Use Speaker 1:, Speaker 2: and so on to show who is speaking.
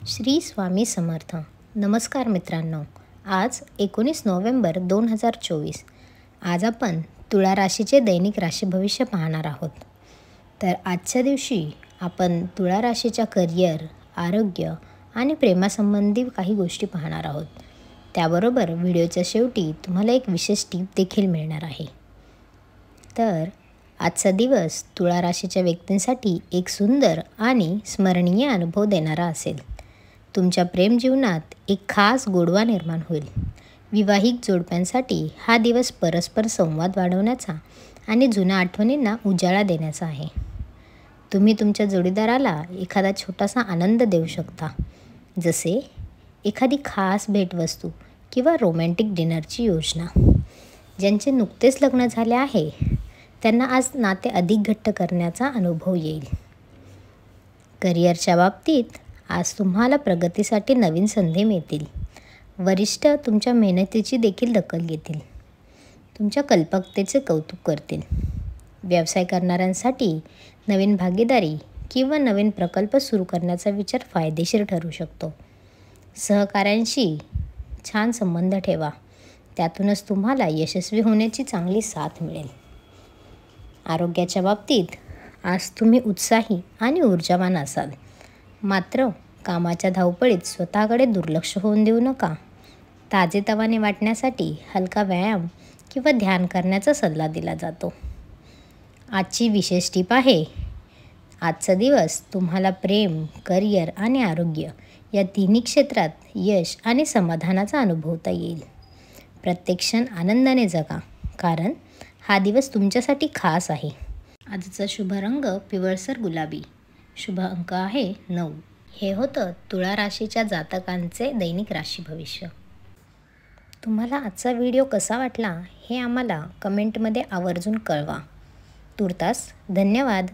Speaker 1: श्री स्वामी समर्थ. नमस्कार मित्रांनो. आज 19 नोव्हेंबर 2024. आज आपण तुळा राशीचे दैनिक राशी भविष्य पाहणार आहोत. तर आजच्या दिवशी आपण तुळा राशीच्या करिअर, आरोग्य आणि प्रेमासंबंधी काही गोष्टी पाहणार आहोत. त्याबरोबर व्हिडिओच्या शेवटी तुम्हाला एक विशेष टीप देखील मिळणार आहे. तर आजचा दिवस तुळा राशीच्या व्यक्तींसाठी एक सुंदर आणि स्मरणीय अनुभव देणारा असेल. तुमच्या प्रेम जीवनात एक खास गोडवा निर्माण होईल. विवाहिक जोडप्यांसाठी हा दिवस परस्पर संवाद वाढवण्याचा आणि जुन्या आठवणींना उजाळा देण्याचा आहे. तुम्ही तुमच्या जोडीदाराला एखादा छोटासा आनंद देऊ शकता, जसे एखादी खास भेटवस्तू किंवा रोमॅन्टिक डिनरची योजना. ज्यांचे नुकतेच लग्न झाले आहे त्यांना आज नाते अधिक घट्ट करण्याचा अनुभव येईल. करिअरच्या बाबतीत आज तुम्हाला प्रगतीसाठी नवीन संधी मिळतील. वरिष्ठ तुमच्या मेहनतीची देखील दखल घेतील. तुमच्या कल्पकतेचे कौतुक करतील. व्यवसाय करणाऱ्यांसाठी नवीन भागीदारी किंवा नवीन प्रकल्प सुरू करण्याचा विचार फायदेशीर ठरू शकतो. सहकाऱ्यांशी छान संबंध ठेवा. त्यातूनच तुम्हाला यशस्वी होण्याची चांगली साथ मिळेल. आरोग्याच्या बाबतीत आज तुम्ही उत्साही आणि ऊर्जावान असाल. मात्र कामाच्या धावपळीत स्वतःकडे दुर्लक्ष होऊन देऊ नका. ताजेतवाने वाटण्यासाठी हलका व्यायाम किंवा ध्यान करण्याचा सल्ला दिला जातो. आजची विशेष टीप आहे. आजचा दिवस तुम्हाला प्रेम, करिअर आणि आरोग्य या तिन्ही क्षेत्रात यश आणि समाधानाचा अनुभवता येईल. प्रत्येक क्षण आनंदाने जगा, कारण हा दिवस तुमच्यासाठी खास आहे. आजचा शुभ रंग पिवळसर गुलाबी. शुभ अंक आहे 9. हे होतं तुळा राशीच्या जातकांचे दैनिक राशी भविष्य. तुम्हाला आजचा व्हिडिओ कसा वाटला हे आम्हाला कमेंटमध्ये आवर्जून कळवा. तूर्तास धन्यवाद.